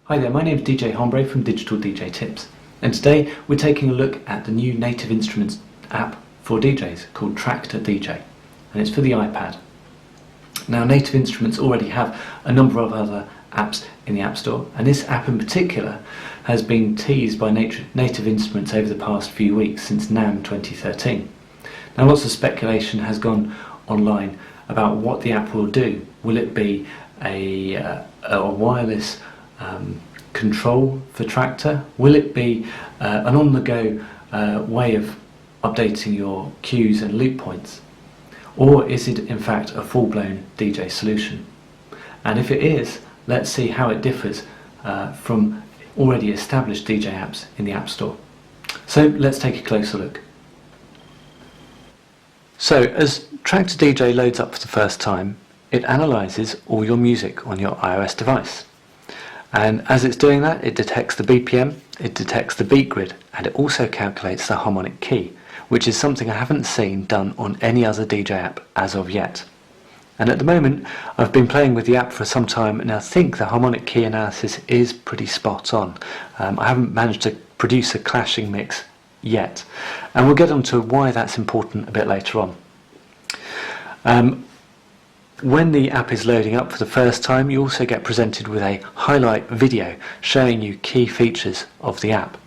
Hi there, my name is DJ Hombre from Digital DJ Tips, and today we're taking a look at the new Native Instruments app for DJs called Traktor DJ, and it's for the iPad. Now, Native Instruments already have a number of other apps in the App Store, and this app in particular has been teased by Native Instruments over the past few weeks since NAMM 2013. Now, lots of speculation has gone online about what the app will do. Will it be a wireless control for Traktor? Will it be an on-the-go way of updating your cues and loop points? Or is it in fact a full-blown DJ solution? And if it is, let's see how it differs from already established DJ apps in the App Store. So let's take a closer look. So as Traktor DJ loads up for the first time, it analyses all your music on your iOS device. And as it's doing that, it detects the BPM, it detects the beat grid, and it also calculates the harmonic key, which is something I haven't seen done on any other DJ app as of yet. And at the moment, I've been playing with the app for some time, and I think the harmonic key analysis is pretty spot on. I haven't managed to produce a clashing mix yet, and we'll get on to why that's important a bit later on. When the app is loading up for the first time, you also get presented with a highlight video showing you key features of the app.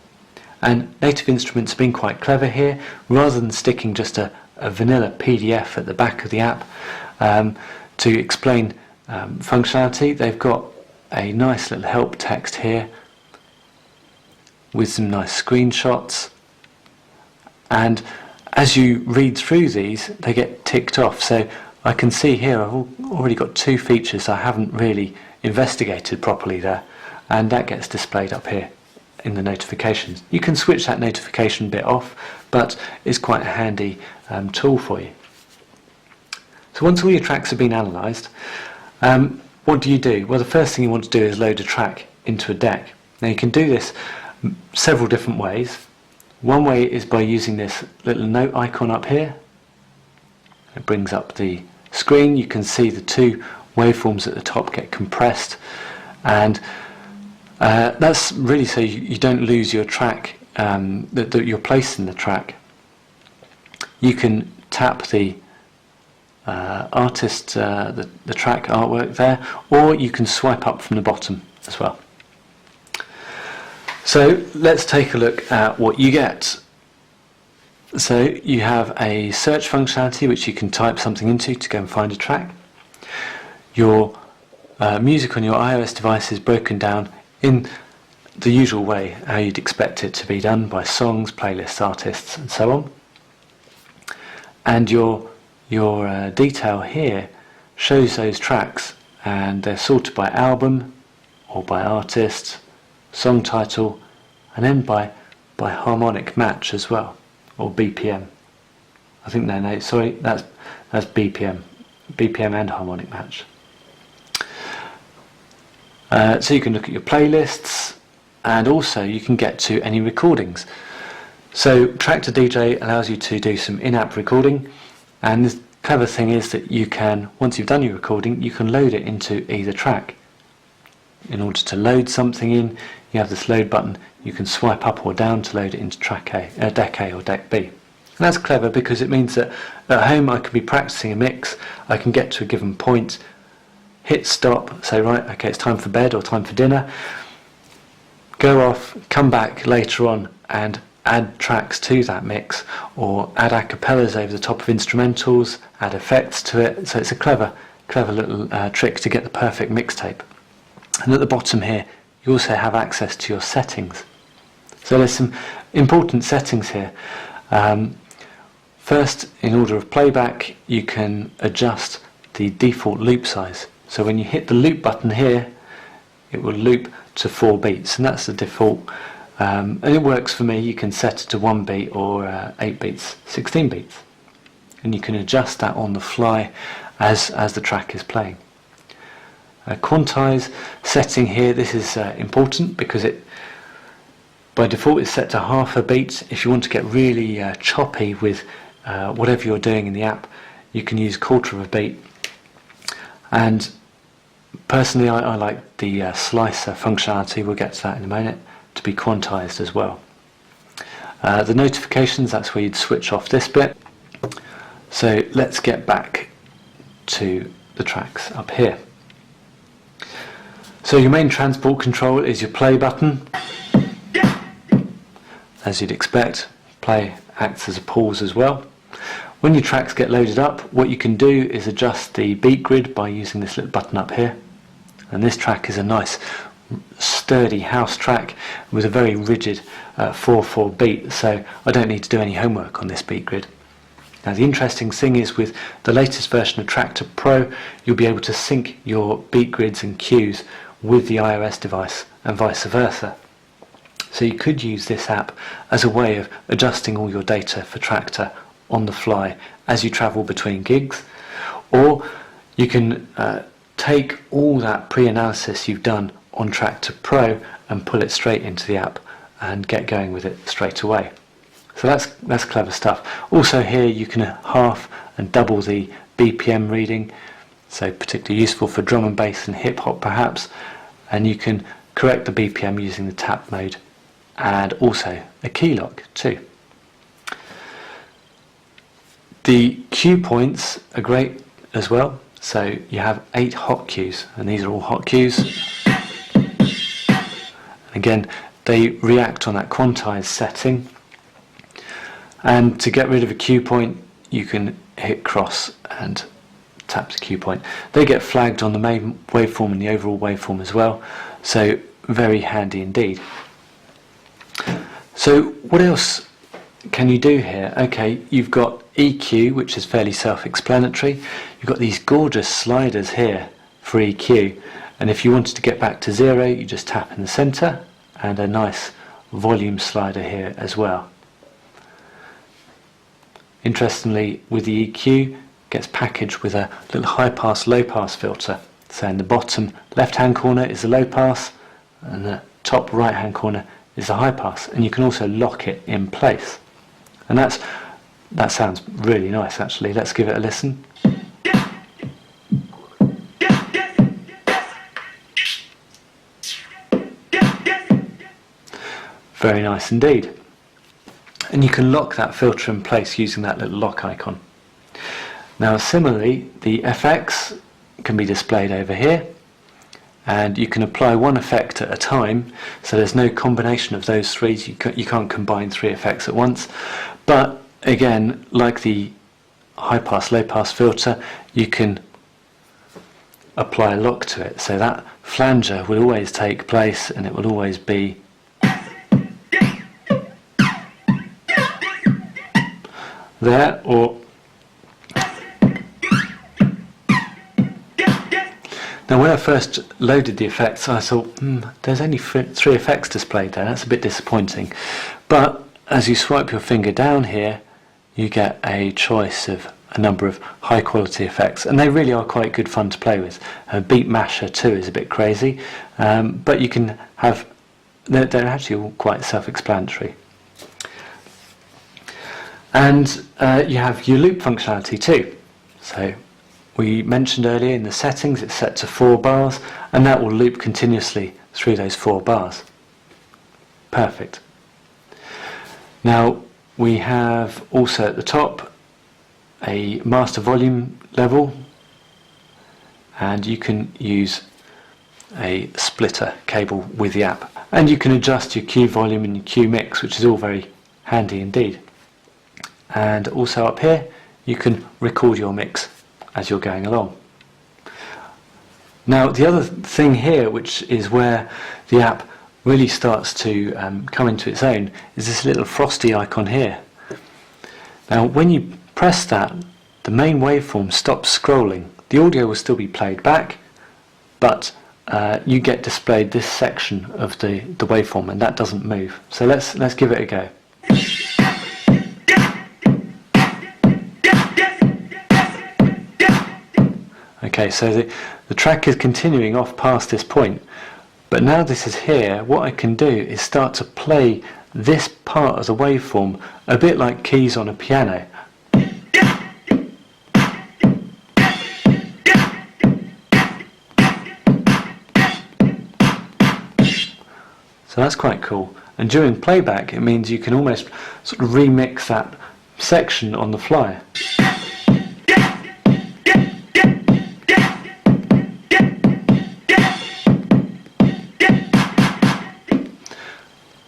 And Native Instruments have been quite clever here. Rather than sticking just a vanilla PDF at the back of the app to explain functionality, they've got a nice little help text here with some nice screenshots. And as you read through these, they get ticked off. So I can see here I've already got two features I haven't really investigated properly there, and that gets displayed up here in the notifications. You can switch that notification bit off, but it's quite a handy tool for you. So once all your tracks have been analysed, what do you do? Well, the first thing you want to do is load a track into a deck. Now you can do this several different ways. One way is by using this little note icon up here. It brings up the screen. You can see the two waveforms at the top get compressed, and that's really so you don't lose your track, that you're placing the track. You can tap the artist, the track artwork there, or you can swipe up from the bottom as well. So let's take a look at what you get. So you have a search functionality which you can type something into to go and find a track. Your music on your iOS device is broken down in the usual way, how you'd expect it to be done, by songs, playlists, artists, and so on. And your detail here shows those tracks, and they're sorted by album or by artist, song title, and then by harmonic match as well, or BPM. I think that's BPM and harmonic match. So you can look at your playlists, and also you can get to any recordings. So Traktor DJ allows you to do some in-app recording, and the clever thing is that you can, once you've done your recording, you can load it into either track. In order to load something in, you have this load button. You can swipe up or down to load it into track A, deck A or deck B. And that's clever because it means that at home I could be practicing a mix, I can get to a given point, hit stop, say right, okay, it's time for bed or time for dinner, go off, come back later on and add tracks to that mix, or add a cappellas over the top of instrumentals, add effects to it. So it's a clever little trick to get the perfect mixtape. And at the bottom here you also have access to your settings. So there's some important settings here. First, in order of playback, you can adjust the default loop size. So when you hit the loop button here, it will loop to 4 beats, and that's the default. And it works for me. You can set it to 1 beat or 8 beats, 16 beats. And you can adjust that on the fly as the track is playing. Quantize setting here, this is important because it by default is set to half a beat. If you want to get really choppy with whatever you're doing in the app, you can use quarter of a beat. And Personally, I like the slicer functionality, we'll get to that in a moment, to be quantized as well. The notifications, that's where you'd switch off this bit. So let's get back to the tracks up here. So your main transport control is your play button. As you'd expect, play acts as a pause as well. When your tracks get loaded up, what you can do is adjust the beat grid by using this little button up here. And this track is a nice sturdy house track with a very rigid 4/4 beat, so I don't need to do any homework on this beat grid. Now the interesting thing is, with the latest version of Traktor Pro, you'll be able to sync your beat grids and cues with the iOS device and vice versa. So you could use this app as a way of adjusting all your data for Traktor on the fly as you travel between gigs, or you can take all that pre-analysis you've done on Traktor Pro and pull it straight into the app and get going with it straight away. So that's clever stuff. Also here you can half and double the BPM reading, so particularly useful for drum and bass and hip hop perhaps, and you can correct the BPM using the tap mode and also a key lock too. The cue points are great as well. So you have 8 hot cues, and these are all hot cues. Again, they react on that quantized setting. And to get rid of a cue point, you can hit cross and tap the cue point. They get flagged on the main waveform and the overall waveform as well, so very handy indeed. So what else can you do here? Okay, you've got EQ, which is fairly self-explanatory. You've got these gorgeous sliders here for EQ, and if you wanted to get back to 0, you just tap in the center, and a nice volume slider here as well. Interestingly, with the EQ, it gets packaged with a little high pass low pass filter. So in the bottom left hand corner is the low pass, and the top right hand corner is the high pass, and you can also lock it in place. And that sounds really nice actually. Let's give it a listen. Very nice indeed. And you can lock that filter in place using that little lock icon. Now similarly, the FX can be displayed over here, and you can apply one effect at a time, so there's no combination of those three. You can't combine 3 effects at once. But again, like the high pass low pass filter, you can apply a lock to it, so that flanger will always take place and it will always be there. Or now when I first loaded the effects, I thought there's only 3 effects displayed there, that's a bit disappointing. But as you swipe your finger down here, you get a choice of a number of high quality effects, and they really are quite good fun to play with. Beat Masher 2 is a bit crazy, but you can have, they're actually all quite self-explanatory. And you have your loop functionality too. So we mentioned earlier in the settings it's set to 4 bars, and that will loop continuously through those 4 bars. Perfect. Now we have also at the top a master volume level, and you can use a splitter cable with the app, and you can adjust your cue volume and your cue mix, which is all very handy indeed. And also up here you can record your mix as you're going along. Now the other thing here, which is where the app really starts to come into its own, is this little Frosty icon here. Now when you press that, the main waveform stops scrolling. The audio will still be played back, but you get displayed this section of the waveform, and that doesn't move. So let's give it a go. Okay, so the track is continuing off past this point, but now this is here, what I can do is start to play this part of the waveform a bit like keys on a piano. So that's quite cool. And during playback, it means you can almost sort of remix that section on the fly.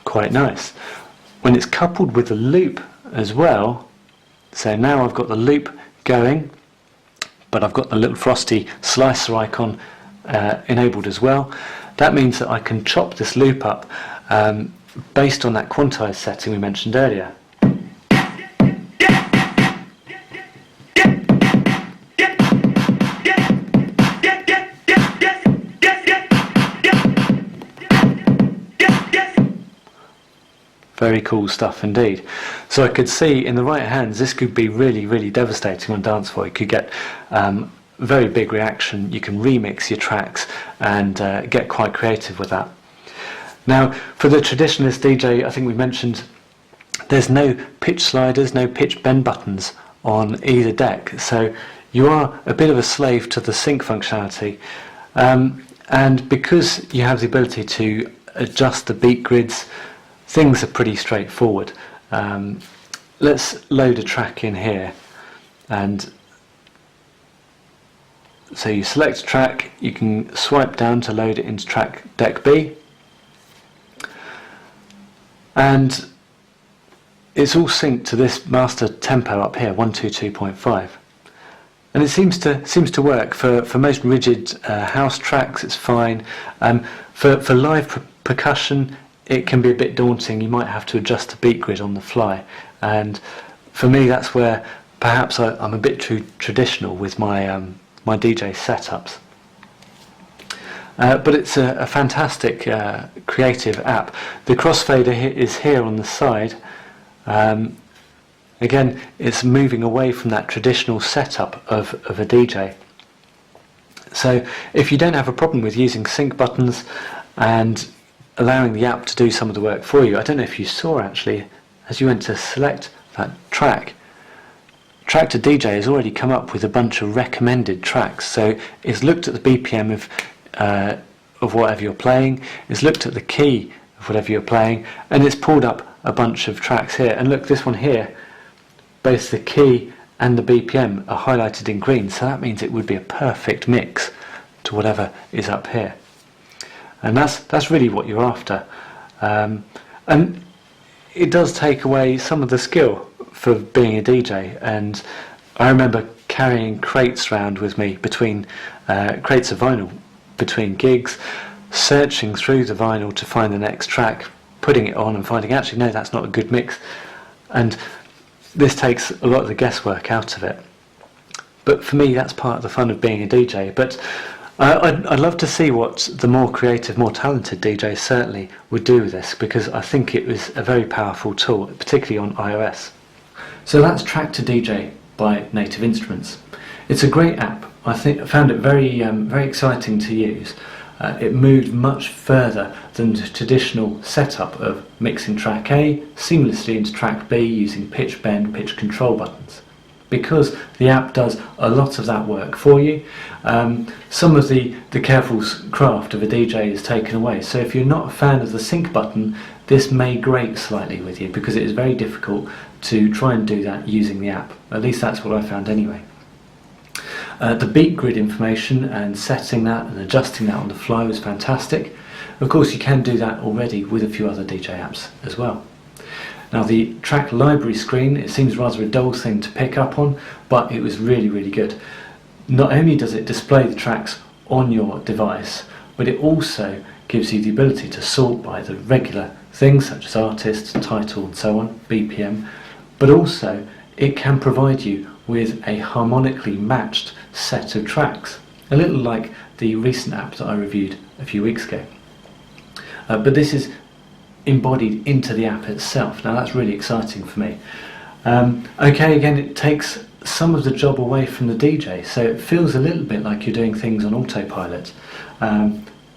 Quite nice. When it's coupled with the loop as well, so now I've got the loop going, but I've got the little Frosty slicer icon enabled as well. That means that I can chop this loop up based on that quantized setting we mentioned earlier. Very cool stuff indeed. So I could see in the right hands this could be really, really devastating on dance floor. You could get very big reaction. You can remix your tracks and get quite creative with that. Now, for the traditionalist DJ, I think we mentioned there's no pitch sliders, no pitch bend buttons on either deck. So you are a bit of a slave to the sync functionality. And because you have the ability to adjust the beat grids, things are pretty straightforward. Let's load a track in here, and so you select a track, you can swipe down to load it into track deck B, and it's all synced to this master tempo up here, 122.5, and it seems to work for most rigid house tracks. It's fine. For live percussion, it can be a bit daunting. You might have to adjust the beat grid on the fly, and for me that's where perhaps I'm a bit too traditional with my my DJ setups. But it's a fantastic creative app. The crossfader is here on the side. Again, it's moving away from that traditional setup of a DJ. So if you don't have a problem with using sync buttons and allowing the app to do some of the work for you, I don't know if you saw actually, as you went to select that track, Traktor DJ has already come up with a bunch of recommended tracks. So it's looked at the BPM of whatever you're playing, it's looked at the key of whatever you're playing, and it's pulled up a bunch of tracks here. And look, this one here, both the key and the BPM are highlighted in green, so that means it would be a perfect mix to whatever is up here. And that's really what you're after. And it does take away some of the skill for being a DJ. And I remember carrying crates around with me, between crates of vinyl between gigs, searching through the vinyl to find the next track, putting it on and finding actually no, that's not a good mix. And this takes a lot of the guesswork out of it. But for me, that's part of the fun of being a DJ. But I'd love to see what the more creative, more talented DJs certainly would do with this, because I think it was a very powerful tool, particularly on iOS. So that's Traktor DJ by Native Instruments. It's a great app. I found it very exciting to use. It moved much further than the traditional setup of mixing track A seamlessly into track B using pitch bend, pitch control buttons. Because the app does a lot of that work for you, some of the careful craft of a DJ is taken away. So if you're not a fan of the sync button, this may grate slightly with you, because it is very difficult to try and do that using the app. At least that's what I found anyway. The beat grid information and setting that and adjusting that on the fly was fantastic. Of course, you can do that already with a few other DJ apps as well. Now, the track library screen, it seems rather a dull thing to pick up on, but it was really, really good. Not only does it display the tracks on your device, but it also gives you the ability to sort by the regular things such as artist, title and so on, BPM, but also it can provide you with a harmonically matched set of tracks, a little like the recent app that I reviewed a few weeks ago. But this is embodied into the app itself. Now that's really exciting for me. Okay, again, it takes some of the job away from the DJ, so it feels a little bit like you're doing things on autopilot.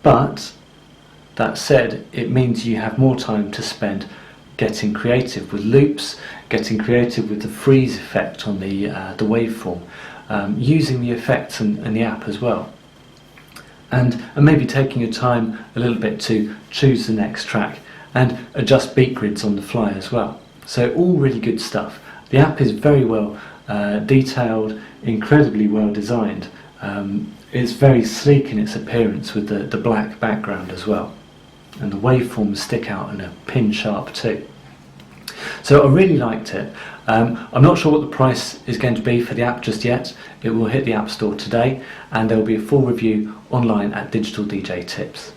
But that said, it means you have more time to spend getting creative with loops, getting creative with the freeze effect on the waveform, using the effects and the app as well. and maybe taking your time a little bit to choose the next track and adjust beat grids on the fly as well. So all really good stuff. The app is very well detailed, incredibly well designed. It's very sleek in its appearance with the black background as well, and the waveforms stick out and are pin sharp too. So I really liked it. I'm not sure what the price is going to be for the app just yet. It will hit the App Store today, and there will be a full review online at Digital DJ Tips.